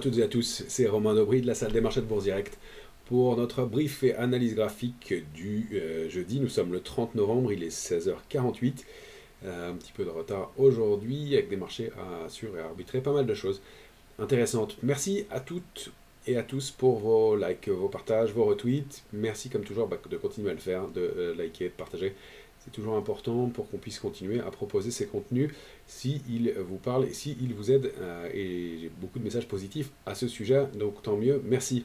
toutes et à tous, c'est Romain Daubry de la salle des marchés de Bourse Direct pour notre brief et analyse graphique du jeudi. Nous sommes le 30 novembre, il est 16h48. Un petit peu de retard aujourd'hui avec des marchés à suivre et à arbitrer, pas mal de choses intéressantes. Merci à toutes et à tous pour vos likes, vos partages, vos retweets. Merci comme toujours de continuer à le faire, de liker, de partager. C'est toujours important pour qu'on puisse continuer à proposer ces contenus s'ils vous parlent et s'ils vous aident. Et j'ai beaucoup de messages positifs à ce sujet, donc tant mieux, merci.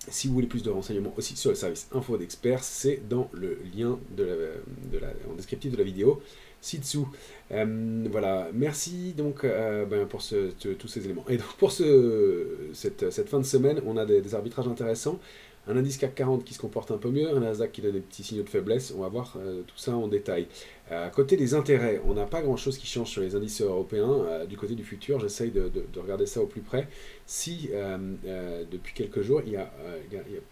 Si vous voulez plus de renseignements aussi sur le service Info d'Experts, c'est dans le lien en descriptif de la vidéo ci-dessous. Voilà, merci donc pour tous ces éléments. Et donc pour cette fin de semaine, on a des arbitrages intéressants. Un indice CAC 40 qui se comporte un peu mieux, un Nasdaq qui donne des petits signaux de faiblesse. On va voir tout ça en détail. À côté des intérêts, on n'a pas grand-chose qui change sur les indices européens. Du côté du futur, j'essaye de regarder ça au plus près. Si depuis quelques jours, il y a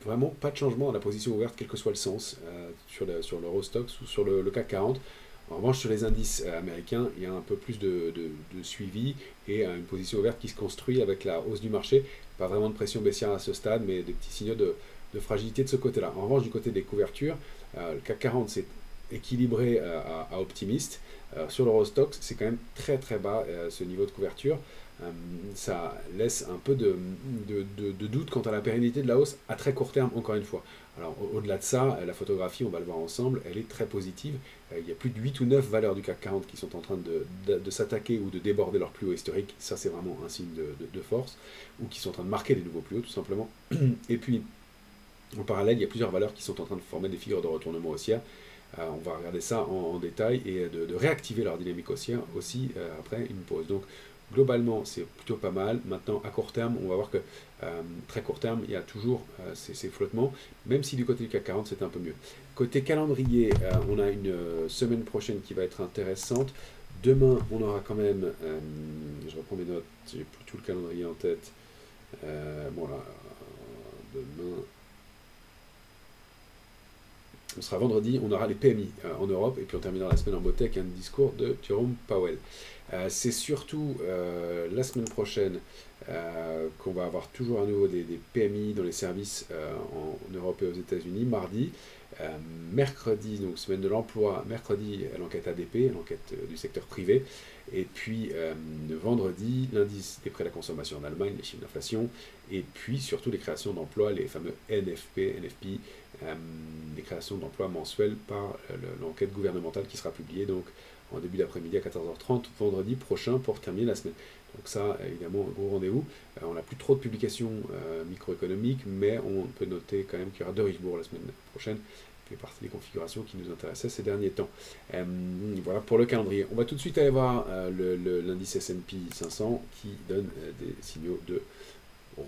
vraiment pas de changement dans la position ouverte, quel que soit le sens, sur l'Eurostoxx ou sur le CAC 40. En revanche, sur les indices américains, il y a un peu plus de suivi et une position ouverte qui se construit avec la hausse du marché. Pas vraiment de pression baissière à ce stade, mais des petits signaux de fragilité de ce côté-là. En revanche, du côté des couvertures, le CAC 40 c'est équilibré à optimiste. Sur l'Eurostoxx, c'est quand même très très bas ce niveau de couverture. Ça laisse un peu de doute quant à la pérennité de la hausse à très court terme, encore une fois. Alors au-delà de ça, la photographie, on va le voir ensemble, elle est très positive. Il y a plus de 8 ou 9 valeurs du CAC 40 qui sont en train de s'attaquer ou de déborder leur plus haut historique. Ça, c'est vraiment un signe de force. Ou qui sont en train de marquer des nouveaux plus hauts, tout simplement. Et puis, en parallèle, il y a plusieurs valeurs qui sont en train de former des figures de retournement haussière. On va regarder ça en détail et de réactiver leur dynamique haussière aussi après une pause. Donc, globalement, c'est plutôt pas mal. Maintenant, à court terme, on va voir que très court terme, il y a toujours ces flottements, même si du côté du CAC 40, c'est un peu mieux. Côté calendrier, on a une semaine prochaine qui va être intéressante. Demain, on aura quand même, je reprends mes notes, j'ai plus tout le calendrier en tête. Bon là, demain, on sera vendredi, on aura les PMI en Europe, et puis on terminera la semaine en beauté avec un discours de Jerome Powell. C'est surtout la semaine prochaine qu'on va avoir toujours à nouveau des PMI dans les services en Europe et aux États-Unis, mardi. Mercredi, donc semaine de l'emploi, mercredi, l'enquête ADP, l'enquête du secteur privé. Et puis vendredi, l'indice des prix à la consommation en Allemagne, les chiffres d'inflation. Et puis surtout les créations d'emplois, les fameux NFP, les créations d'emplois mensuelles par l'enquête gouvernementale qui sera publiée donc en début d'après-midi à 14h30, vendredi prochain pour terminer la semaine. Donc ça, évidemment, un gros rendez-vous. On n'a plus trop de publications microéconomiques, mais on peut noter quand même qu'il y aura de Richebourg la semaine prochaine, qui fait partie des configurations qui nous intéressaient ces derniers temps. Voilà pour le calendrier. On va tout de suite aller voir l'indice S&P 500 qui donne des signaux de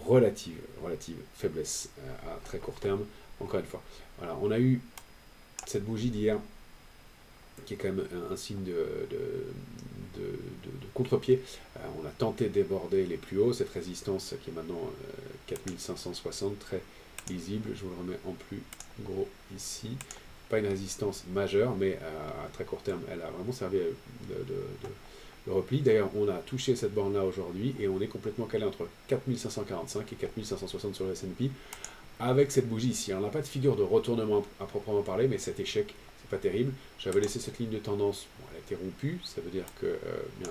relative faiblesse à très court terme, encore une fois. Voilà, on a eu cette bougie d'hier, qui est quand même un signe de contre-pied. On a tenté de déborder les plus hauts, cette résistance qui est maintenant 4560, très lisible. Je vous le remets en plus gros ici. Pas une résistance majeure, mais à très court terme, elle a vraiment servi de repli. D'ailleurs, on a touché cette borne-là aujourd'hui et on est complètement calé entre 4545 et 4560 sur le S&P avec cette bougie ici. Alors, on n'a pas de figure de retournement à proprement parler, mais cet échec, pas terrible. J'avais laissé cette ligne de tendance, bon, elle a été rompue, ça veut dire que la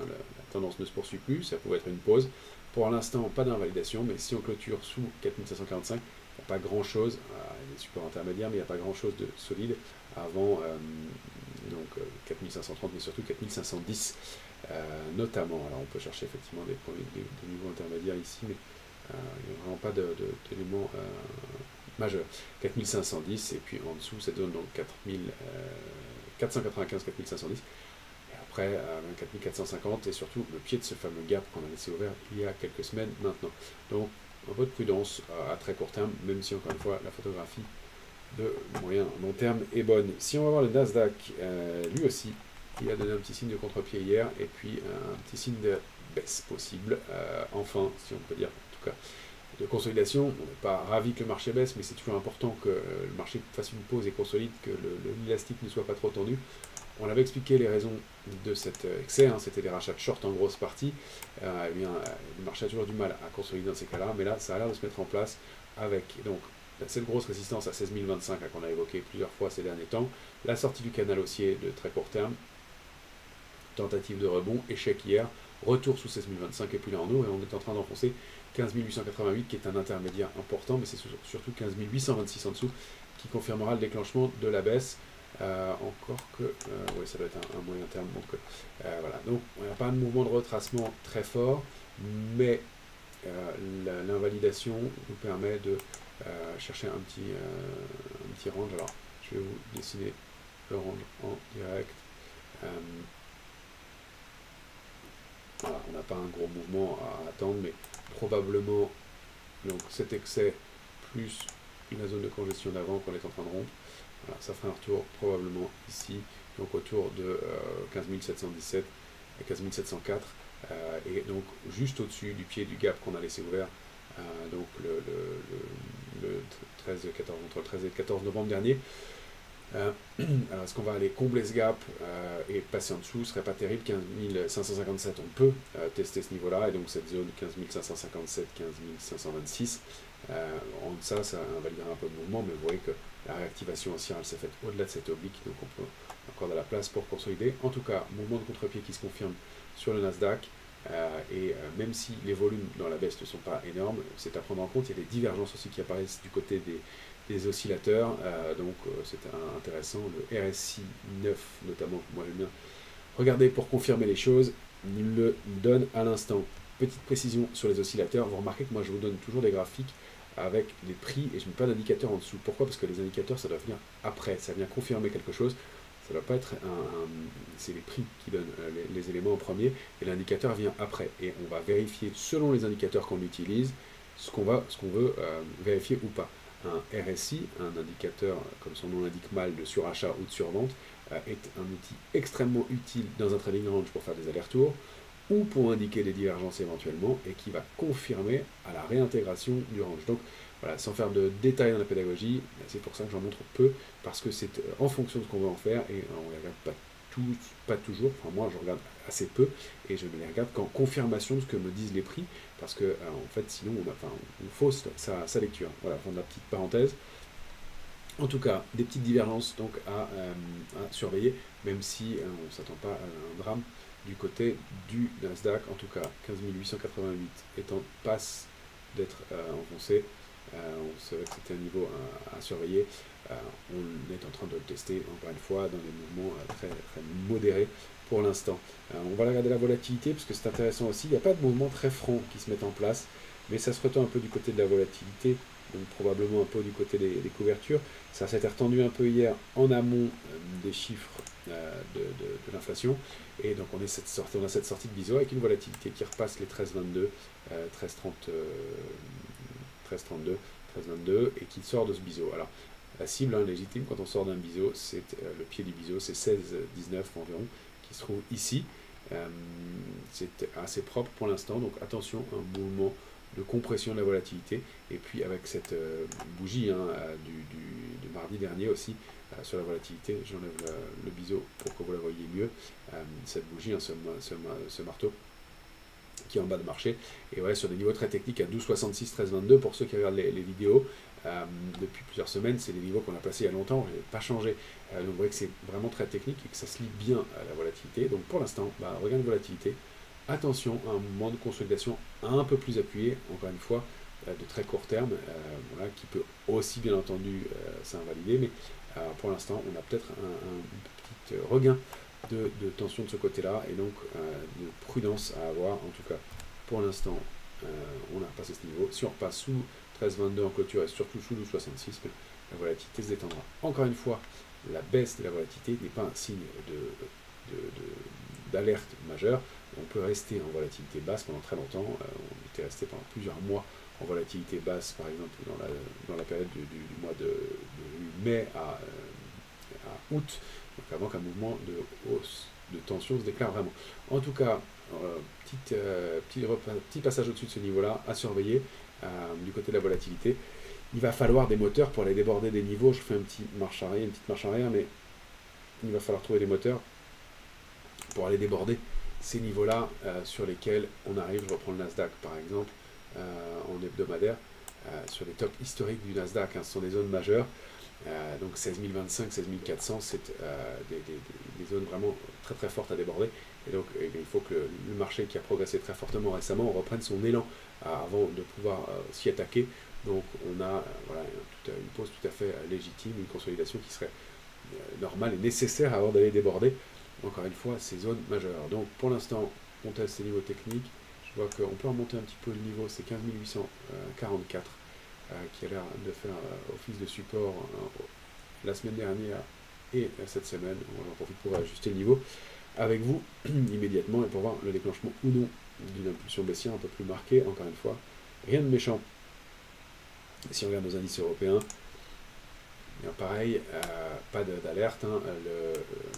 tendance ne se poursuit plus, ça pourrait être une pause. Pour l'instant, pas d'invalidation, mais si on clôture sous 4545, il n'y a pas grand chose, il y a des supports intermédiaires, mais il n'y a pas grand chose de solide avant 4530, mais surtout 4510 notamment. Alors on peut chercher effectivement des niveaux intermédiaires ici, mais il n'y a vraiment pas d'éléments majeur. 4510 et puis en dessous ça donne donc 495 4510 et après 4450 et surtout le pied de ce fameux gap qu'on a laissé ouvert il y a quelques semaines maintenant. Donc un peu de prudence à très court terme, même si encore une fois la photographie de moyen long terme est bonne. Si on va voir le Nasdaq, lui aussi il a donné un petit signe de contre-pied hier et puis un petit signe de baisse possible, enfin si on peut dire en tout cas de consolidation. On n'est pas ravi que le marché baisse, mais c'est toujours important que le marché fasse une pause et consolide, que l'élastique ne soit pas trop tendu. On avait expliqué les raisons de cet excès, hein, c'était des rachats de short en grosse partie. Eh bien, le marché a toujours du mal à consolider dans ces cas-là, mais là, ça a l'air de se mettre en place avec donc cette grosse résistance à 16 025 qu'on a évoqué plusieurs fois ces derniers temps, la sortie du canal haussier de très court terme, tentative de rebond, échec hier, retour sous 16 025 et puis là en haut, et on est en train d'enfoncer 15 888 qui est un intermédiaire important, mais c'est surtout 15 826 en dessous qui confirmera le déclenchement de la baisse. Encore que, oui, ça doit être un moyen terme. Donc, voilà. Donc, on n'a pas un mouvement de retracement très fort, mais l'invalidation nous permet de chercher un petit range. Alors, je vais vous dessiner le range en direct. Voilà, on n'a pas un gros mouvement à attendre, mais probablement donc cet excès plus la zone de congestion d'avant qu'on est en train de rompre. Voilà, ça fera un retour probablement ici, donc autour de 15 717 et 15 704, et donc juste au-dessus du pied du gap qu'on a laissé ouvert, donc le 13, 14, entre le 13 et le 14 novembre dernier. Alors est-ce qu'on va aller combler ce gap et passer en dessous? Ce serait pas terrible. 15 557, on peut tester ce niveau-là, et donc cette zone 15 557, 15 526, en deçà ça invalidera un peu de mouvement, mais vous voyez que la réactivation haussière elle s'est faite au-delà de cette oblique, donc on peut encore de la place pour consolider. En tout cas, mouvement de contre-pied qui se confirme sur le Nasdaq, et même si les volumes dans la baisse ne sont pas énormes, c'est à prendre en compte. Il y a des divergences aussi qui apparaissent du côté des oscillateurs, donc c'est intéressant. Le RSI 9 notamment, moi j'aime bien regarder pour confirmer les choses, il le donne à l'instant. Petite précision sur les oscillateurs, vous remarquez que moi je vous donne toujours des graphiques avec les prix et je ne mets pas d'indicateur en dessous. Pourquoi? Parce que les indicateurs ça doit venir après, ça vient confirmer quelque chose. Ça ne doit pas être c'est les prix qui donnent les éléments en premier et l'indicateur vient après. Et on va vérifier selon les indicateurs qu'on utilise ce qu'on veut vérifier ou pas. Un RSI, un indicateur, comme son nom l'indique mal, de surachat ou de survente, est un outil extrêmement utile dans un trading range pour faire des allers-retours ou pour indiquer des divergences éventuellement et qui va confirmer à la réintégration du range. Donc voilà, sans faire de détails dans la pédagogie, c'est pour ça que j'en montre peu, parce que c'est en fonction de ce qu'on veut en faire et on ne les regarde pas toujours, enfin moi je regarde assez peu et je ne les regarde qu'en confirmation de ce que me disent les prix, parce que en fait sinon on fausse sa lecture. Voilà, fin de la petite parenthèse. En tout cas, des petites divergences donc à surveiller, même si on ne s'attend pas à un drame du côté du Nasdaq. En tout cas, 15 888 étant passe d'être enfoncé. On savait que c'était un niveau à surveiller. On est en train de le tester, encore une fois, dans des mouvements très, très modérés pour l'instant. On va regarder la volatilité, parce que c'est intéressant aussi. Il n'y a pas de mouvement très franc qui se met en place, mais ça se retend un peu du côté de la volatilité, donc probablement un peu du côté des couvertures. Ça s'était retendu un peu hier en amont des chiffres de l'inflation, et donc on a cette sortie de biseau avec une volatilité qui repasse les 13,22, 13,32, 13,22 et qui sort de ce biseau. Alors la cible légitime quand on sort d'un biseau, c'est le pied du biseau, c'est 16,19 environ, qui se trouve ici. C'est assez propre pour l'instant, donc attention, un mouvement de compression de la volatilité, et puis avec cette bougie du mardi dernier aussi, sur la volatilité, j'enlève le biseau pour que vous la voyez mieux, cette bougie, ce marteau qui est en bas de marché, et ouais, sur des niveaux très techniques à 12,66, 13,22 pour ceux qui regardent les vidéos. Depuis plusieurs semaines, c'est des niveaux qu'on a passés il y a longtemps, je n'ai pas changé, donc vous voyez que c'est vraiment très technique et que ça se lie bien à la volatilité. Donc pour l'instant, regain de volatilité, attention à un mouvement de consolidation un peu plus appuyé, encore une fois, de très court terme, voilà, qui peut aussi bien entendu s'invalider, mais pour l'instant on a peut-être un petit regain de tension de ce côté-là, et donc de prudence à avoir. En tout cas pour l'instant on a passé ce niveau. Si on repasse sous 13,22 en clôture et surtout sous 12,66, la volatilité se détendra. Encore une fois, la baisse de la volatilité n'est pas un signe d'alerte majeure. On peut rester en volatilité basse pendant très longtemps. On était resté pendant plusieurs mois en volatilité basse, par exemple dans la période du mois de mai à août, donc avant qu'un mouvement de hausse de tension se déclare vraiment. En tout cas, petit passage au-dessus de ce niveau-là à surveiller du côté de la volatilité. Il va falloir des moteurs pour aller déborder des niveaux. Je fais une petite marche arrière, mais il va falloir trouver des moteurs pour aller déborder ces niveaux-là sur lesquels on arrive. Je reprends le Nasdaq par exemple en hebdomadaire, sur les tops historiques du Nasdaq, hein, ce sont des zones majeures. Donc 16 025, 16 400, c'est des zones vraiment très très fortes à déborder. Et donc il faut que le marché qui a progressé très fortement récemment reprenne son élan avant de pouvoir s'y attaquer. Donc on a voilà, une pause tout à fait légitime, une consolidation qui serait normale et nécessaire avant d'aller déborder, encore une fois, ces zones majeures. Donc pour l'instant, on teste ces niveaux techniques. Je vois qu'on peut remonter un petit peu le niveau, c'est 15 844 qui a l'air de faire office de support la semaine dernière et cette semaine. On en profite pour ajuster le niveau avec vous immédiatement et pour voir le déclenchement ou non d'une impulsion baissière un peu plus marquée. Encore une fois, rien de méchant. Si on regarde nos indices européens, bien pareil, pas d'alerte. Hein,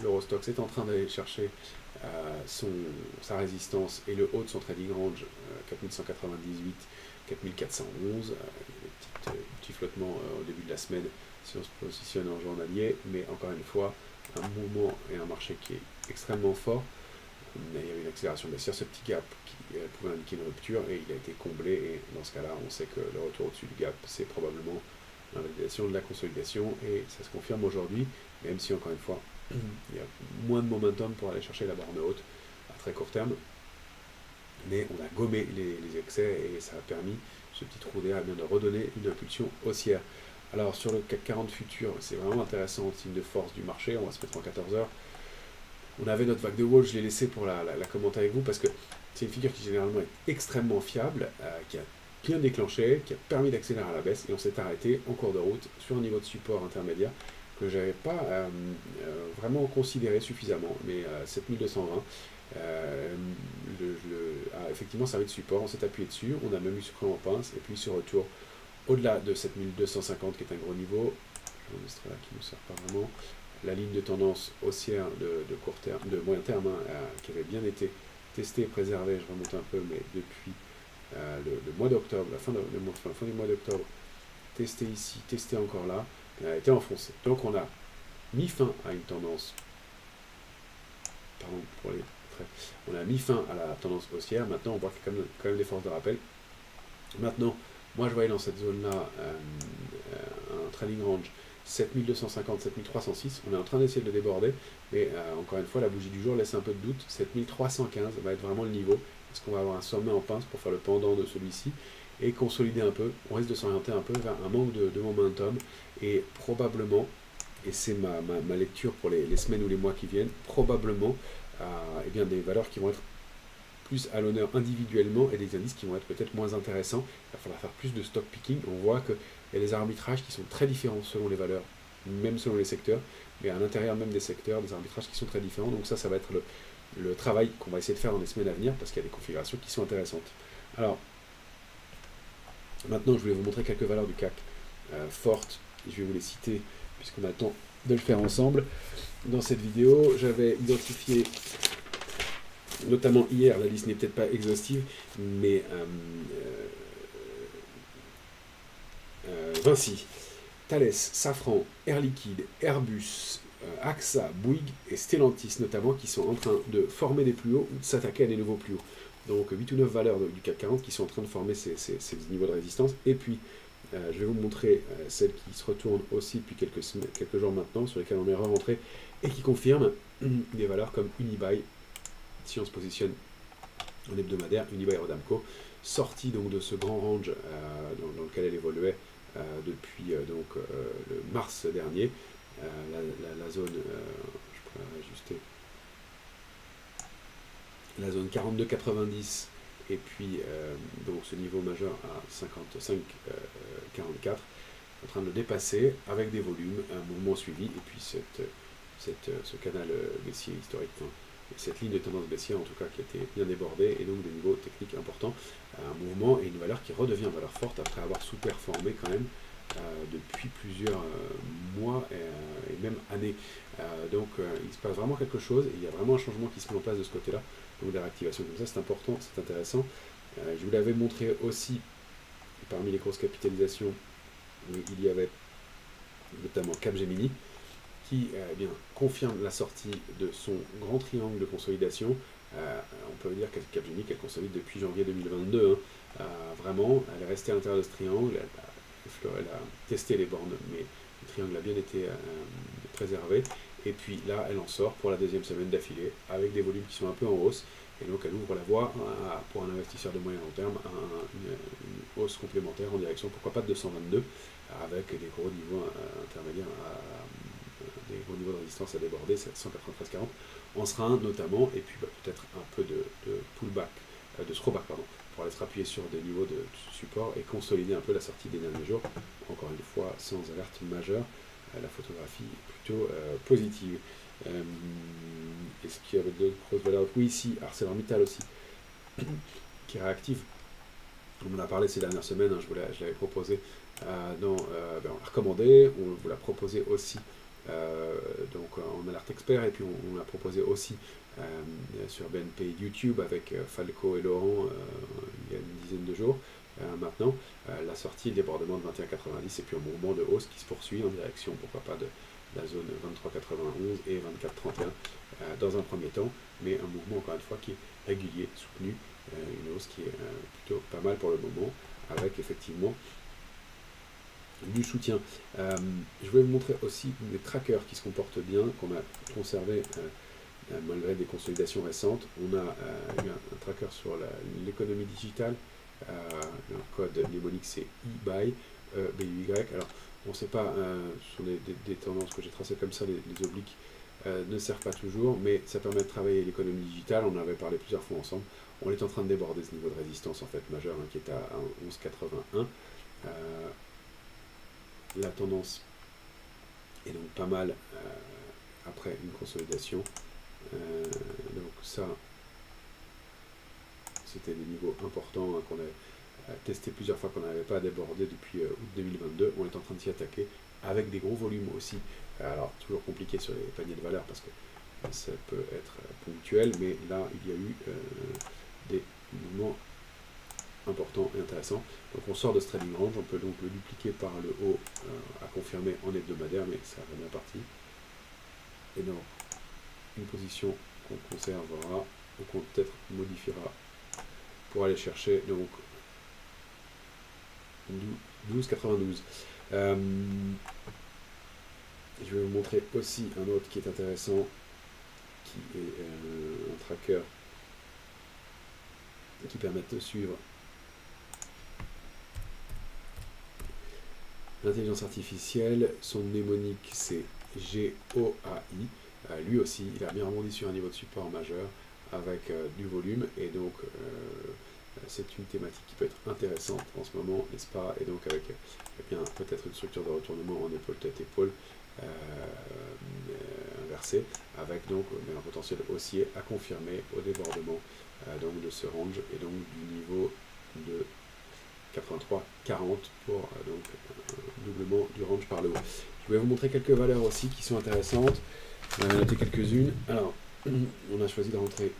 l'Eurostoxx est en train d'aller chercher sa résistance et le haut de son trading range 4198, 4411. Petit flottement au début de la semaine si on se positionne en journalier, mais encore une fois, un mouvement et un marché qui est extrêmement fort. Il y avait une accélération baissière, ce petit gap qui pouvait indiquer une rupture et il a été comblé. Et dans ce cas-là, on sait que le retour au-dessus du gap, c'est probablement l'invalidation de la consolidation et ça se confirme aujourd'hui, même si encore une fois, il y a moins de momentum pour aller chercher la borne haute à très court terme. Mais on a gommé les excès et ça a permis, ce petit trou d'air, de redonner une impulsion haussière. Alors sur le CAC 40 futur, c'est vraiment intéressant, le signe de force du marché. On va se mettre en 14 heures. On avait notre vague de wall, je l'ai laissé pour la commenter avec vous parce que c'est une figure qui généralement est extrêmement fiable, qui a bien déclenché, qui a permis d'accélérer à la baisse et on s'est arrêté en cours de route sur un niveau de support intermédiaire que je n'avais pas vraiment considéré suffisamment, mais 7220 a effectivement servi de support, on s'est appuyé dessus, on a même eu ce cran en pince et puis ce retour au-delà de 7250 qui est un gros niveau, je là qui ne nous sert pas vraiment, la ligne de tendance haussière de court terme, de moyen terme, hein, qui avait bien été testée, préservée, je remonte un peu, mais depuis le mois d'octobre, la fin du mois d'octobre, testé ici, testé encore là, elle a été enfoncée. Donc on a mis fin à une tendance, pardon pour les traits, on a mis fin à la tendance haussière, maintenant on voit qu'il y a quand même des forces de rappel. Maintenant, moi je voyais dans cette zone-là un trading range 7250, 7306, on est en train d'essayer de le déborder, mais encore une fois, la bougie du jour laisse un peu de doute, 7315 va être vraiment le niveau, est-ce qu'on va avoir un sommet en pince pour faire le pendant de celui-ci, et consolider un peu, on risque de s'orienter un peu vers un manque de momentum, et probablement, et c'est ma lecture pour les semaines ou les mois qui viennent, probablement eh bien, des valeurs qui vont être plus à l'honneur individuellement et des indices qui vont être peut-être moins intéressants. Il va falloir faire plus de stock picking. On voit qu'il y a des arbitrages qui sont très différents selon les valeurs, même selon les secteurs, mais à l'intérieur même des secteurs, des arbitrages qui sont très différents. Donc ça va être le travail qu'on va essayer de faire dans les semaines à venir parce qu'il y a des configurations qui sont intéressantes. Alors, maintenant, je voulais vous montrer quelques valeurs du CAC fortes. Je vais vous les citer puisqu'on a le temps de le faire ensemble. Dans cette vidéo, j'avais identifié notamment hier, la liste n'est peut-être pas exhaustive, mais Vinci, Thales, Safran, Air Liquide, Airbus, AXA, Bouygues et Stellantis notamment, qui sont en train de former des plus hauts ou de s'attaquer à des nouveaux plus hauts. Donc 8 ou 9 valeurs du CAC 40 qui sont en train de former ces niveaux de résistance. Et puis, je vais vous montrer celles qui se retournent aussi depuis quelques jours maintenant, sur lesquelles on est rentré et qui confirment des valeurs comme Unibail. Si on se positionne en hebdomadaire, Unibail Rodamco, sortie donc de ce grand range dans lequel elle évoluait depuis le mars dernier, la zone, je pourrais ajuster, la zone 42,90 et puis donc ce niveau majeur à 55,44, en train de le dépasser avec des volumes, un mouvement suivi et puis ce canal baissier historique. Cette ligne de tendance baissière en tout cas qui a été bien débordée et donc des niveaux techniques importants, un mouvement et une valeur qui redevient valeur forte après avoir sous-performé quand même depuis plusieurs mois et même années. Donc il se passe vraiment quelque chose et il y a vraiment un changement qui se met en place de ce côté-là, donc des réactivations comme ça, c'est important, c'est intéressant. Je vous l'avais montré aussi parmi les grosses capitalisations, il y avait notamment Capgemini qui eh bien, confirme la sortie de son grand triangle de consolidation. On peut dire que Capgemini qu'elle consolide depuis janvier 2022. Hein. Vraiment, elle est restée à l'intérieur de ce triangle, elle a testé les bornes, mais le triangle a bien été préservé. Et puis là, elle en sort pour la deuxième semaine d'affilée, avec des volumes qui sont un peu en hausse. Et donc elle ouvre la voie pour un investisseur de moyen long terme à une hausse complémentaire en direction, pourquoi pas de 222, avec des gros niveaux intermédiaires, des gros niveaux de résistance à déborder, 193,40 en serein notamment, et puis peut-être un peu de pullback, de throwback, pardon, pour aller se appuyer sur des niveaux de support et consolider un peu la sortie des derniers jours, encore une fois sans alerte majeure. La photographie est plutôt positive. Est-ce qu'il y avait d'autres grosses valeurs? Oui, ici, ArcelorMittal aussi, qui est réactive. On en a parlé ces dernières semaines, hein, je l'avais proposé, on l'a recommandé, on vous l'a proposé aussi donc en alerte expert, et puis on l'a proposé aussi sur BNP YouTube avec Falco et Laurent il y a une dizaine de jours. Maintenant, la sortie, le débordement de 21,90 et puis un mouvement de hausse qui se poursuit en direction, pourquoi pas, de la zone 23,91 et 24,31 dans un premier temps, mais un mouvement encore une fois qui est régulier, soutenu, une hausse qui est plutôt pas mal pour le moment, avec effectivement du soutien. Je vais vous montrer aussi des trackers qui se comportent bien, qu'on a conservé malgré des consolidations récentes. On a eu un tracker sur l'économie digitale. Le code mnémonique c'est eBuy, BUY. Alors, on ne sait pas, ce sont des tendances que j'ai tracées comme ça, les obliques ne servent pas toujours, mais ça permet de travailler l'économie digitale. On en avait parlé plusieurs fois ensemble. On est en train de déborder ce niveau de résistance en fait majeur, hein, qui est à 11,81. La tendance est donc pas mal après une consolidation. Donc ça, c'était des niveaux importants hein, qu'on a testé plusieurs fois, qu'on n'avait pas débordé depuis août 2022. On est en train de s'y attaquer avec des gros volumes aussi. Alors, toujours compliqué sur les paniers de valeur parce que ça peut être ponctuel, mais là, il y a eu des mouvements importants et intéressants. Donc, on sort de ce trading range, on peut donc le dupliquer par le haut à confirmer en hebdomadaire, mais ça va bien parti. Et donc, une position qu'on conservera, ou qu'on peut-être modifiera pour aller chercher donc 12,92. Je vais vous montrer aussi un autre qui est intéressant, qui est un tracker qui permet de suivre l'intelligence artificielle. Son mnémonique c'est GOAI. Lui aussi, il a bien rebondi sur un niveau de support majeur avec du volume, et donc c'est une thématique qui peut être intéressante en ce moment, n'est-ce pas? Et donc avec peut-être une structure de retournement en épaule tête épaule inversée, avec donc un potentiel haussier à confirmer au débordement donc de ce range, et donc du niveau de 83,40 pour donc un doublement du range par le haut. Je vais vous montrer quelques valeurs aussi qui sont intéressantes. On a noté quelques-unes. Alors, on a choisi de rentrer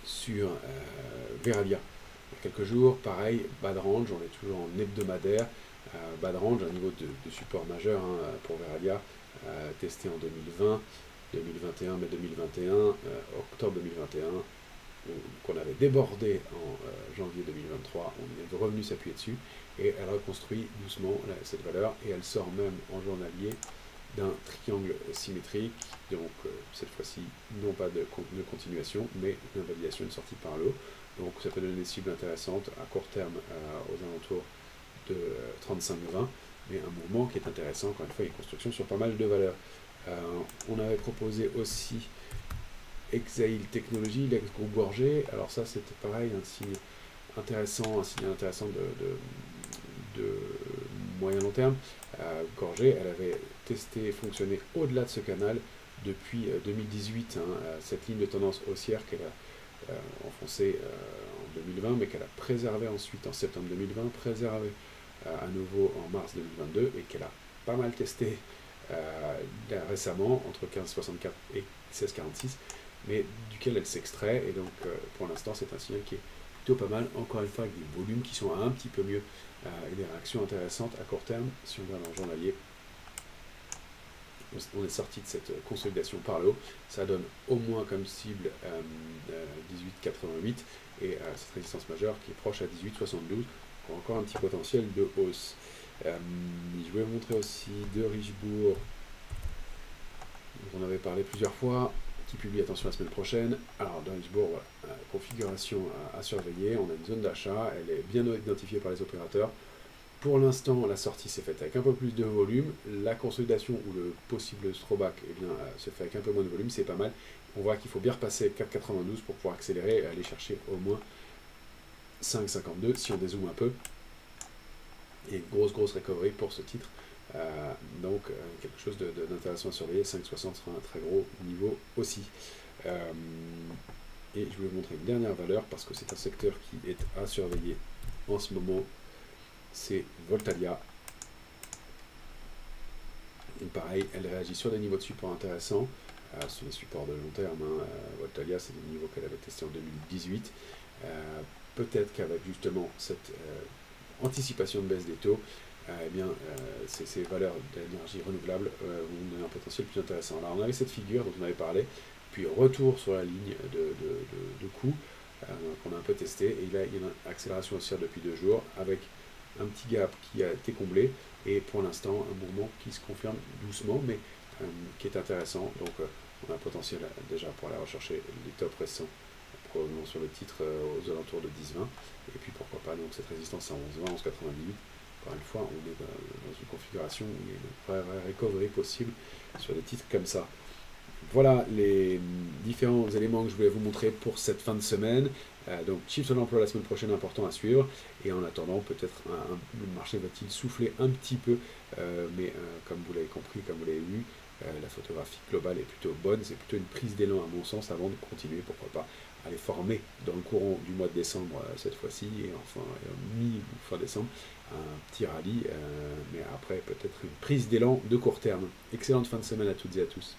sur Verallia. Il y a quelques jours, pareil, bas de range, on est toujours en hebdomadaire. Bas de range, un niveau de support majeur hein, pour Verallia, testé en 2020, 2021, mai 2021, octobre 2021, qu'on avait débordé en janvier 2023, on est revenu s'appuyer dessus, et elle reconstruit doucement cette valeur, et elle sort même en journalier d'un triangle symétrique, donc cette fois-ci non pas de continuation, mais une invalidation, une sortie par le haut. Donc ça peut donner des cibles intéressantes à court terme aux alentours de 35,20, mais un mouvement qui est intéressant, encore une fois, une construction sur pas mal de valeurs. On avait proposé aussi Exail Technologies, l'ex-groupe Gorgé. Alors ça c'était pareil, un signe intéressant, de moyen long terme. Gorgé, elle avait testé et fonctionné au-delà de ce canal depuis 2018, hein, cette ligne de tendance haussière qu'elle a enfoncée en 2020, mais qu'elle a préservé ensuite en septembre 2020, préservé à nouveau en mars 2022, et qu'elle a pas mal testé récemment entre 15,64 et 16,46, mais duquel elle s'extrait, et donc pour l'instant c'est un signal qui est plutôt pas mal, encore une fois avec des volumes qui sont un petit peu mieux, et des réactions intéressantes à court terme si on va dans le journalier. on est sorti de cette consolidation par le haut. Ça donne au moins comme cible 18,88 et cette résistance majeure qui est proche à 18,72. Encore un petit potentiel de hausse. Je vais vous montrer aussi de Richebourg, dont on avait parlé plusieurs fois, qui publie, attention, la semaine prochaine. Alors, de Richebourg, voilà, configuration à surveiller. On a une zone d'achat, elle est bien identifiée par les opérateurs. Pour l'instant, la sortie s'est faite avec un peu plus de volume. La consolidation ou le possible throwback se fait avec un peu moins de volume, c'est pas mal. On voit qu'il faut bien repasser 4,92 pour pouvoir accélérer et aller chercher au moins 5,52 si on dézoome un peu. Et grosse recovery pour ce titre. Donc quelque chose d'intéressant à surveiller. 5,60 sera un très gros niveau aussi. Et je vais vous montrer une dernière valeur parce que c'est un secteur qui est à surveiller en ce moment. C'est Voltalia. Et pareil, elle réagit sur des niveaux de support intéressants. Sur des supports de long terme. Voltalia, c'est des niveaux qu'elle avait testés en 2018. Peut-être qu'avec justement cette anticipation de baisse des taux, ces valeurs d'énergie renouvelable vont donner un potentiel plus intéressant. Alors on avait cette figure dont on avait parlé, puis retour sur la ligne de coût qu'on a un peu testé, et là il y a une accélération haussière depuis 2 jours, avec un petit gap qui a été comblé, et pour l'instant un mouvement qui se confirme doucement, mais qui est intéressant. Donc on a un potentiel déjà pour aller rechercher les tops récents, probablement sur le titre aux alentours de 10-20, et puis pourquoi pas donc cette résistance à 11,20, 11,98. Encore une fois, on est dans une configuration où il y a une vraie recovery possible sur des titres comme ça. Voilà les différents éléments que je voulais vous montrer pour cette fin de semaine. Donc chiffre de l'emploi la semaine prochaine, important à suivre. Et en attendant, peut-être le marché va-t-il souffler un petit peu. Mais comme vous l'avez compris, comme vous l'avez vu, la photographie globale est plutôt bonne. C'est plutôt une prise d'élan à mon sens avant de continuer, pourquoi pas, à les former dans le courant du mois de décembre cette fois-ci. Et enfin, mi ou fin décembre, un petit rallye. Mais après, peut-être une prise d'élan de court terme. Excellente fin de semaine à toutes et à tous.